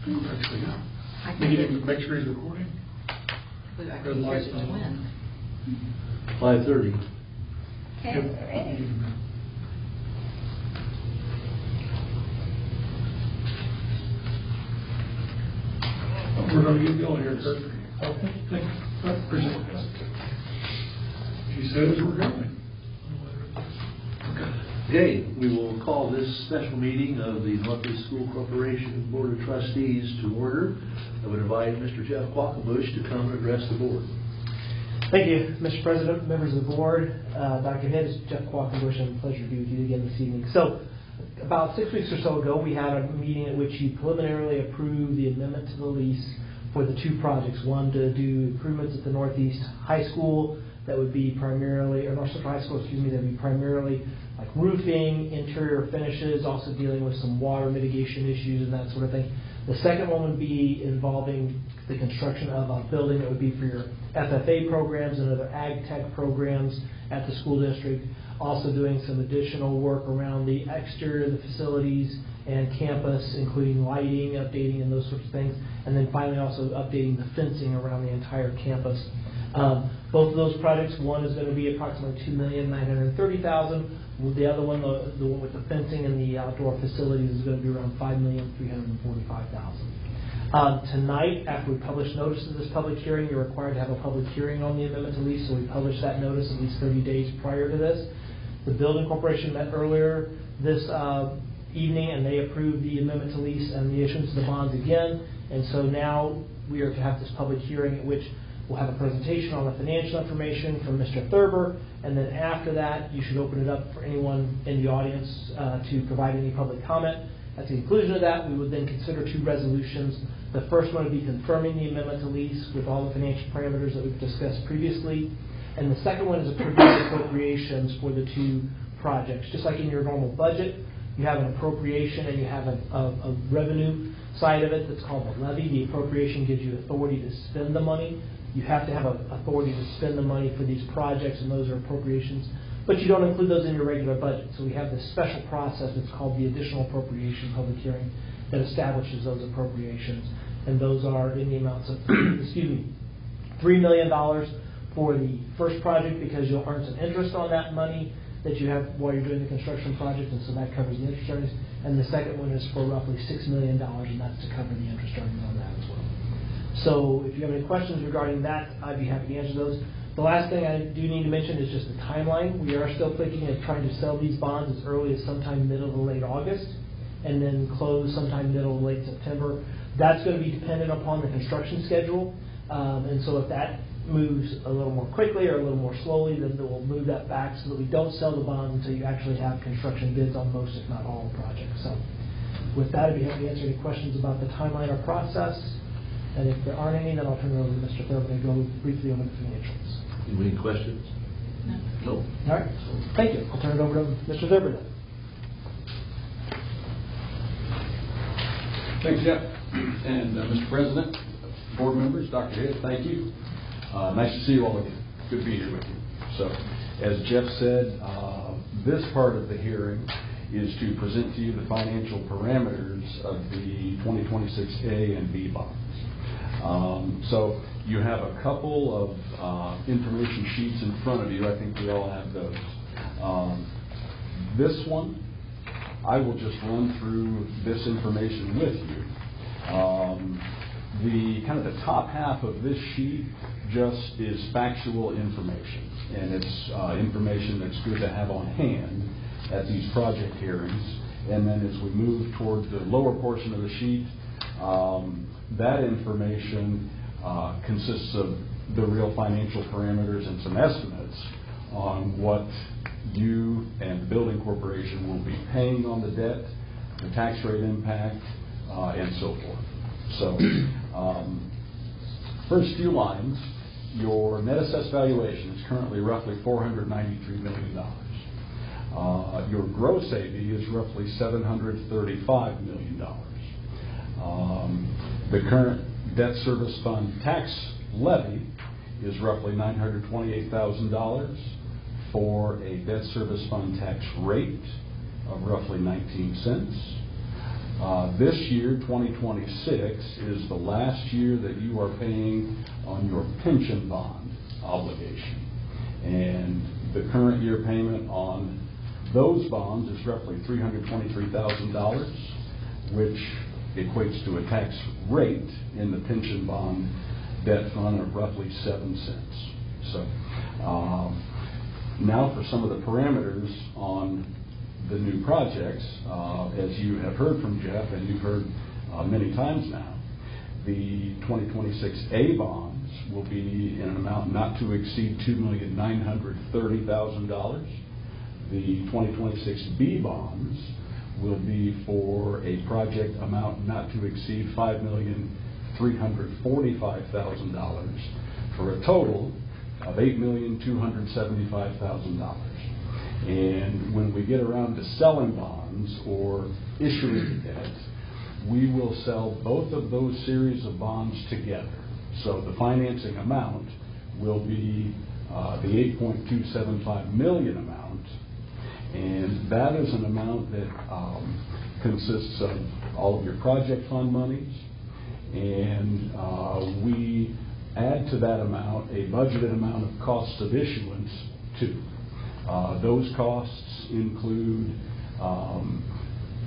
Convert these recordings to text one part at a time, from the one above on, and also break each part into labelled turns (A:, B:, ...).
A: Actually, yeah.
B: I
A: You
B: can
A: need
B: get
A: to make sure he's recording.
B: But I
A: Red
B: can
A: light's
B: hear it
A: on.
B: when.
C: 5:30.
B: Okay, we're ready.
A: We're going to get going here, Kurt. Thank you. I appreciate that. She says we're going.
C: Okay, we will call this special meeting of the Northeast School Corporation Board of Trustees to order. I would invite Mr. Jeff Quackenbush to come and address the board.
D: Thank you, Mr. President, members of the board, Dr. Head. It's Jeff Quackenbush, and a pleasure to be with you again this evening. So, about 6 weeks or so ago, we had a meeting at which you preliminarily approved the amendment to the lease for the two projects. One to do improvements at the Northeast High School that would be primarily, or North Central High School, excuse me, that would be primarily like roofing, interior finishes, also dealing with some water mitigation issues and that sort of thing. The second one would be involving the construction of a building that would be for your FFA programs and other ag tech programs at the school district. Also doing some additional work around the exterior of the facilities and campus, including lighting, updating, and those sorts of things. And then finally also updating the fencing around the entire campus. Both of those projects, one is going to be approximately $2,930,000. The other one, the one with the fencing and the outdoor facilities, is going to be around $5,345,000. Tonight, after we publish notice of this public hearing, you're required to have a public hearing on the amendment to lease, so we published that notice at least 30 days prior to this. The Building Corporation met earlier this evening, and they approved the amendment to lease and the issuance of the bonds again. And so now we are to have this public hearing at which we'll have a presentation on the financial information from Mr. Thurber, and then after that, you should open it up for anyone in the audience to provide any public comment. At the conclusion of that, we would then consider two resolutions. The first one would be confirming the amendment to lease with all the financial parameters that we've discussed previously. And the second one is approving the appropriations for the two projects. Just like in your normal budget, you have an appropriation and you have a revenue side of it that's called the levy. The appropriation gives you authority to spend the money. You have to have authority to spend the money for these projects, and those are appropriations. But you don't include those in your regular budget. So we have this special process that's called the additional appropriation public hearing that establishes those appropriations. And those are in the amounts of, excuse me, $3 million for the first project, because you'll earn some interest on that money that you have while you're doing the construction project, and so that covers the interest earnings. And the second one is for roughly $6 million, and that's to cover the interest earnings on that as well. So if you have any questions regarding that, I'd be happy to answer those. The last thing I do need to mention is just the timeline. We are still thinking of trying to sell these bonds as early as sometime middle to late August, and then close sometime middle to late September. That's going to be dependent upon the construction schedule. And so if that moves a little more quickly or a little more slowly, then we'll move that back so that we don't sell the bonds until you actually have construction bids on most, if not all, the projects. So with that, I'd be happy to answer any questions about the timeline or process. And if there aren't any, then I'll turn it over to Mr. Thurber to go briefly over the financials.
C: Any questions? No.
D: All right. Thank you. I'll turn it over to Mr. Thurber then.
E: Thanks, Jeff. And Mr. President, board members, Dr. Head, thank you. Nice to see you all again. Good to be here with you. So, as Jeff said, this part of the hearing is to present to you the financial parameters of the 2026 A and B bonds. So you have a couple of information sheets in front of you. I think we all have those. This one, I will just run through this information with you. The kind of the top half of this sheet just is factual information, and it's information that's good to have on hand at these project hearings. And then as we move toward the lower portion of the sheet, that information consists of the real financial parameters and some estimates on what you and the building corporation will be paying on the debt, the tax rate impact, and so forth. So, first few lines, your net assessed valuation is currently roughly $493 million. Your gross AV is roughly $735 million. The current debt service fund tax levy is roughly $928,000 for a debt service fund tax rate of roughly 19 cents. This year, 2026, is the last year that you are paying on your pension bond obligation. And the current year payment on those bonds is roughly $323,000, which equates to a tax rate in the pension bond debt fund of roughly 7 cents. So now for some of the parameters on the new projects, as you have heard from Jeff and you've heard many times now, the 2026 A bonds will be in an amount not to exceed $2,930,000. The 2026 B bonds will be for a project amount not to exceed $5,345,000 for a total of $8,275,000. And when we get around to selling bonds or issuing debt, we will sell both of those series of bonds together. So the financing amount will be the $8.275 million amount, and that is an amount that consists of all of your project fund monies, and we add to that amount a budgeted amount of costs of issuance too. Those costs include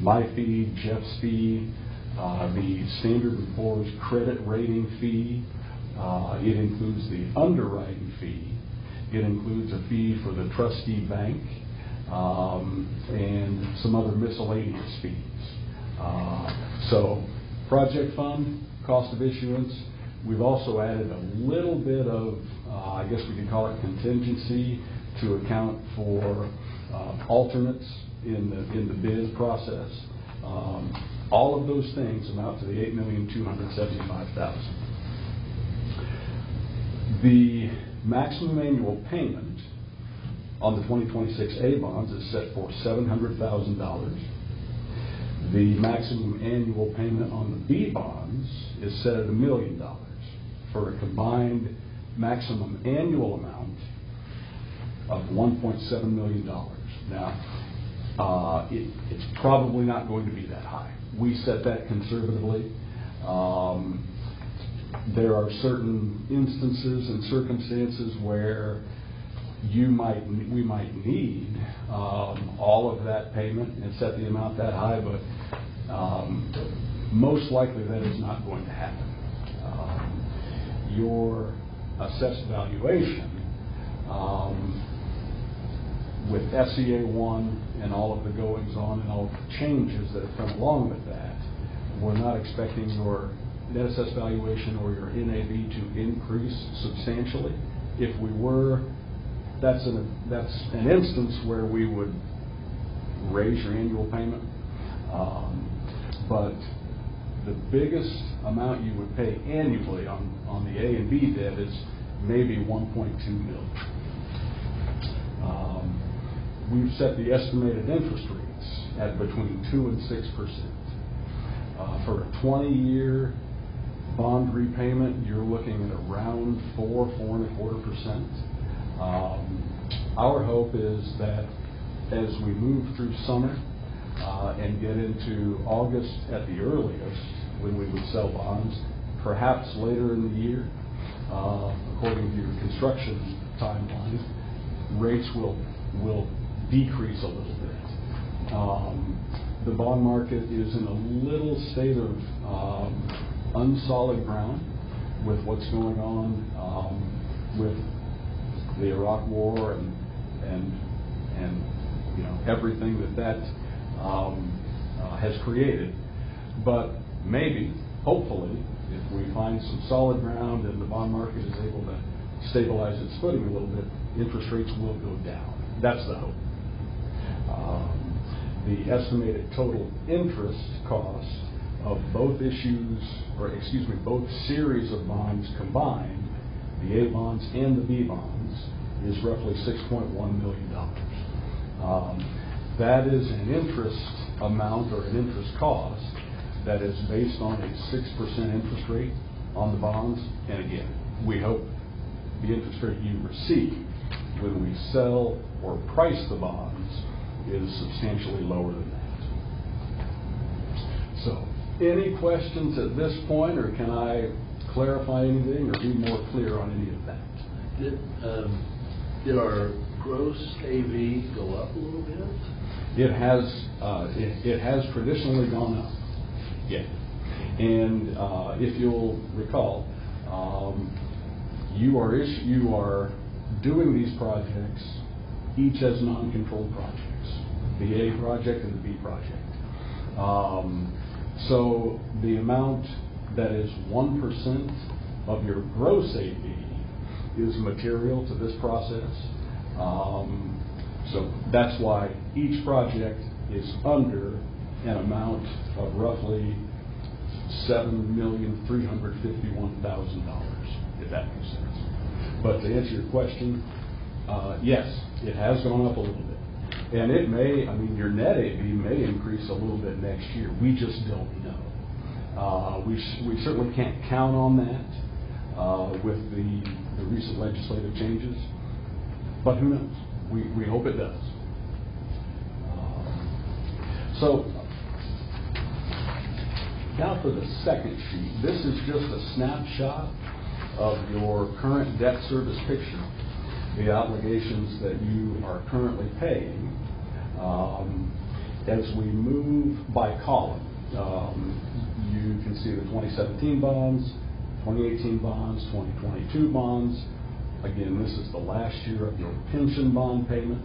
E: my fee, Jeff's fee, the Standard & Poor's credit rating fee. It includes the underwriting fee. It includes a fee for the trustee bank and some other miscellaneous fees. So project fund, cost of issuance. We've also added a little bit of, I guess we could call it contingency, to account for alternates in the bid process. All of those things amount to the $8,275,000. The maximum annual payment on the 2026 A bonds is set for $700,000. The maximum annual payment on the B bonds is set at $1 million for a combined maximum annual amount of $1.7 million. Now, it's probably not going to be that high. We set that conservatively. There are certain instances and circumstances where we might need all of that payment and set the amount that high, but most likely that is not going to happen. Your assessed valuation with SEA 1 and all of the goings on and all of the changes that have come along with that, we're not expecting your net assessed valuation or your NAV to increase substantially. If we were, that's an instance where we would raise your annual payment. But the biggest amount you would pay annually on the A and B debt is maybe $1.2 million. We've set the estimated interest rates at between 2 and 6%. For a 20-year bond repayment, you're looking at around 4.25%. Our hope is that as we move through summer and get into August at the earliest, when we would sell bonds, perhaps later in the year, according to your construction timeline, rates will decrease a little bit. The bond market is in a little state of unsolid ground with what's going on with the Iraq War and you know everything that has created. But maybe, hopefully, if we find some solid ground and the bond market is able to stabilize its footing a little bit, interest rates will go down. That's the hope. The estimated total interest cost of both both series of bonds combined, the A bonds and the B bonds, is roughly $6.1 million. That is an interest amount or an interest cost that is based on a 6% interest rate on the bonds. And again, we hope the interest rate you receive when we sell or price the bonds is substantially lower than that. So, any questions at this point, or can I clarify anything or be more clear on any of that?
C: Did our gross AV go up a little bit?
E: It has traditionally gone up. Yeah. And if you'll recall, you are doing these projects each as non-controlled projects, the A project and the B project. So the amount that is 1% of your gross AV is material to this process. So that's why each project is under an amount of roughly $7,351,000, if that makes sense. But to answer your question, yes, it has gone up a little bit. And it may, your net AV may increase a little bit next year. We just don't know. We certainly can't count on that with the recent legislative changes, but who knows? We hope it does. So now for the second sheet. This is just a snapshot of your current debt service picture, the obligations that you are currently paying. As we move by column, you can see the 2017 bonds, 2018 bonds, 2022 bonds. Again, this is the last year of your pension bond payment.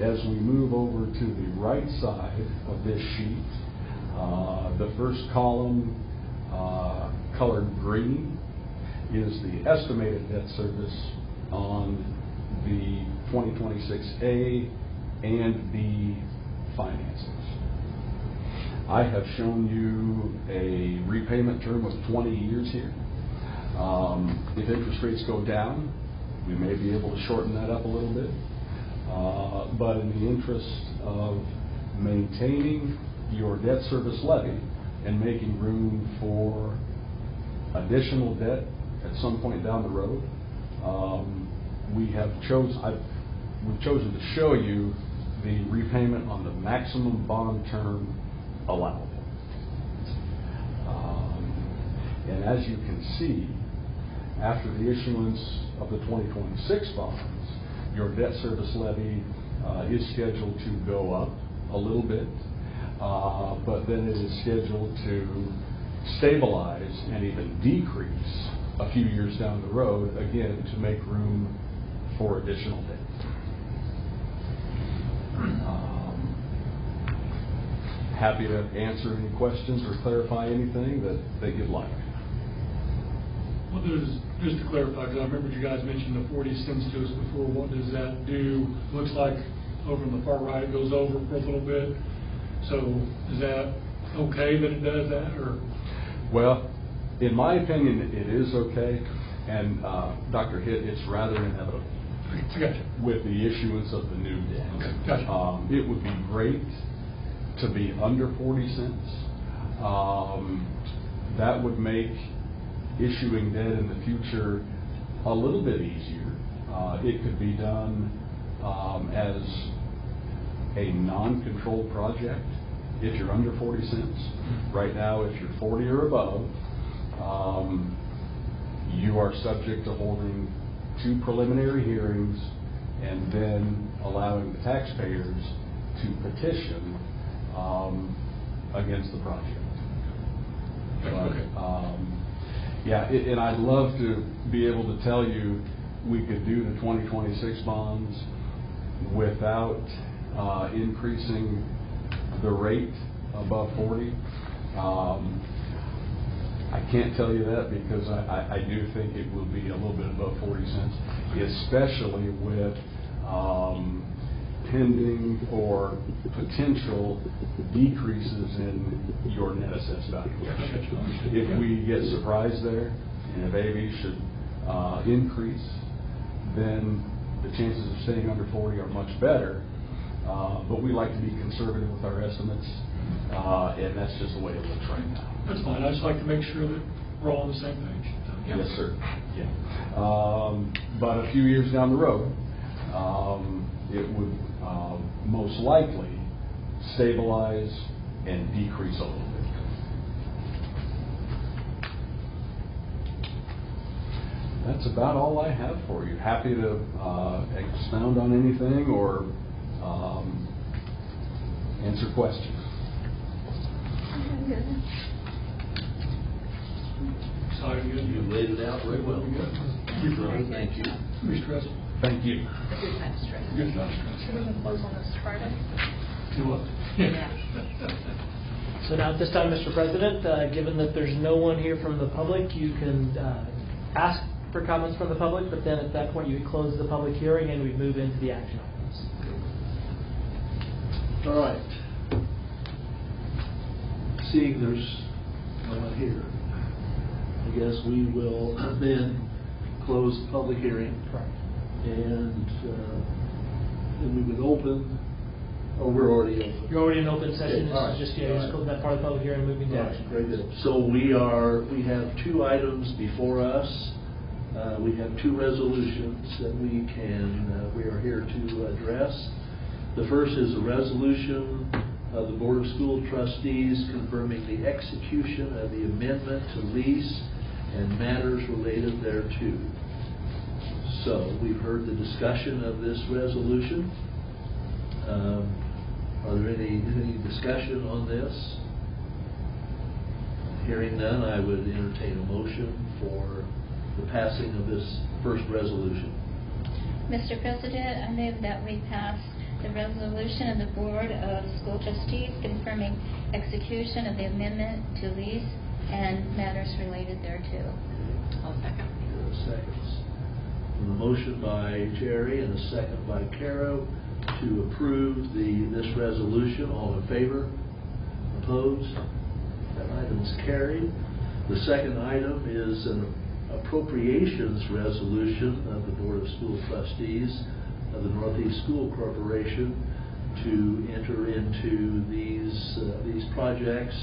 E: As we move over to the right side of this sheet, the first column, colored green, is the estimated debt service on the 2026A and B financings. I have shown you a repayment term of 20 years here. If interest rates go down, we may be able to shorten that up a little bit. But in the interest of maintaining your debt service levy and making room for additional debt at some point down the road, we've chosen to show you the repayment on the maximum bond term allowable. And as you can see, after the issuance of the 2026 bonds, your debt service levy is scheduled to go up a little bit, but then it is scheduled to stabilize and even decrease a few years down the road, again, to make room for additional debt. Happy to answer any questions or clarify anything that you'd like.
A: Well, just to clarify, because I remember you guys mentioned the 40 cents to us before. What does that do? Looks like over on the far right it goes over for a little bit. So is that okay that it does that, or?
E: Well, in my opinion, it is okay, and Dr. Hitt, it's rather inevitable.
A: I got you.
E: With the issuance of the new debt.
A: Okay, gotcha.
E: It would be great to be under 40 cents. That would make issuing debt in the future a little bit easier. It could be done as a non-controlled project if you're under 40 cents. Right now, if you're 40 or above, you are subject to holding 2 preliminary hearings and then allowing the taxpayers to petition against the project.
A: Okay.
E: And I'd love to be able to tell you we could do the 2026 bonds without increasing the rate above 40. I can't tell you that because I do think it will be a little bit above 40 cents, especially with pending or potential decreases in your net assessed value. If we get surprised there, and if AV should increase, then the chances of staying under 40 are much better. But we like to be conservative with our estimates, and that's just the way it looks right now.
A: That's fine. I just like to make sure that we're all on the same page. So, yeah.
E: Yes, sir. Yeah. But a few years down the road, it would most likely stabilize and decrease a little bit. That's about all I have for you. Happy to expound on anything or answer questions.
A: Sorry,
C: You laid it out very well. Thank you.
A: Pretty stressful.
E: Thank you.
B: Good kind of stress.
A: Good, not stressful.
B: Should we even close on this Friday?
A: Do what?
B: Yeah.
D: So now at this time, Mr. President, given that there's no one here from the public, you can ask for comments from the public, but then at that point you would close the public hearing and we'd move into the action items.
C: All right. Seeing there's no one here, I guess we will then close the public hearing.
D: Correct.
C: And then we would open, oh, we're already open.
D: You're already in open session.
C: Okay, all right.
D: This is just, just closing that part of the public hearing and moving to
C: Right,
D: action.
C: very good. So we have two items before us. We have two resolutions that we are here to address. The first is a resolution of the Board of School Trustees confirming the execution of the amendment to lease and matters related thereto. So we've heard the discussion of this resolution. Are there any discussion on this? Hearing none, I would entertain a motion for the passing of this first resolution.
F: Mr. President, I move that we pass the resolution of the Board of School Trustees confirming execution of the amendment to lease and matters related thereto.
B: I'll second.
C: Seconds. A motion by Jerry and a second by Caro to approve this resolution. All in favor? Opposed? That item is carried. The second item is an appropriations resolution of the Board of School Trustees of the Northeast School Corporation to enter into these projects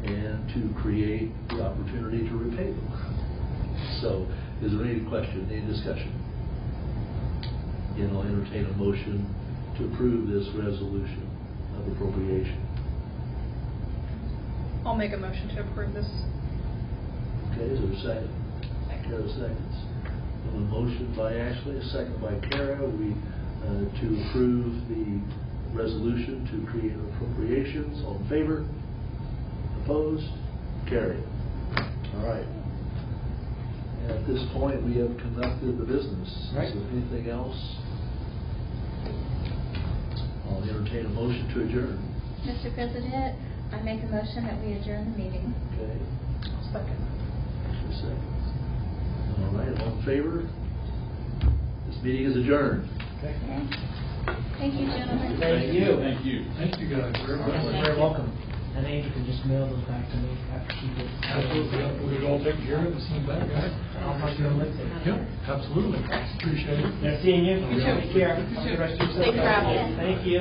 C: and to create the opportunity to repay them. So, is there any question, any discussion? Again, I'll entertain a motion to approve this resolution of appropriation.
B: I'll make a motion to approve this.
C: Okay, is there a second? Caro seconds. A motion by Ashley, a second by Caro. To approve the resolution to create appropriations. All in favor? Opposed? Carried. All right. At this point, we have conducted the business.
D: Right.
C: Is there anything else? I'll entertain a motion to adjourn.
F: Mr. President, I make a motion that we adjourn the meeting.
C: Okay.
B: I'll second.
C: 2 seconds. All right, all in favor? This meeting is adjourned.
F: Okay. Thank you, gentlemen.
D: Thank you.
E: Thank you.
A: Thank you guys very
D: You're
A: much.
D: very welcome. And Angel can just mail those back to me after she gets.
A: Absolutely. We'll get it all taken care of and send it back, guys.
D: I'll talk to you on Wednesday.
A: Yep, absolutely. Appreciate it.
D: Nice seeing you.
A: You too.
D: Take care. Have a good rest of your
B: Safe
D: summer.
B: travels.
D: Thank you.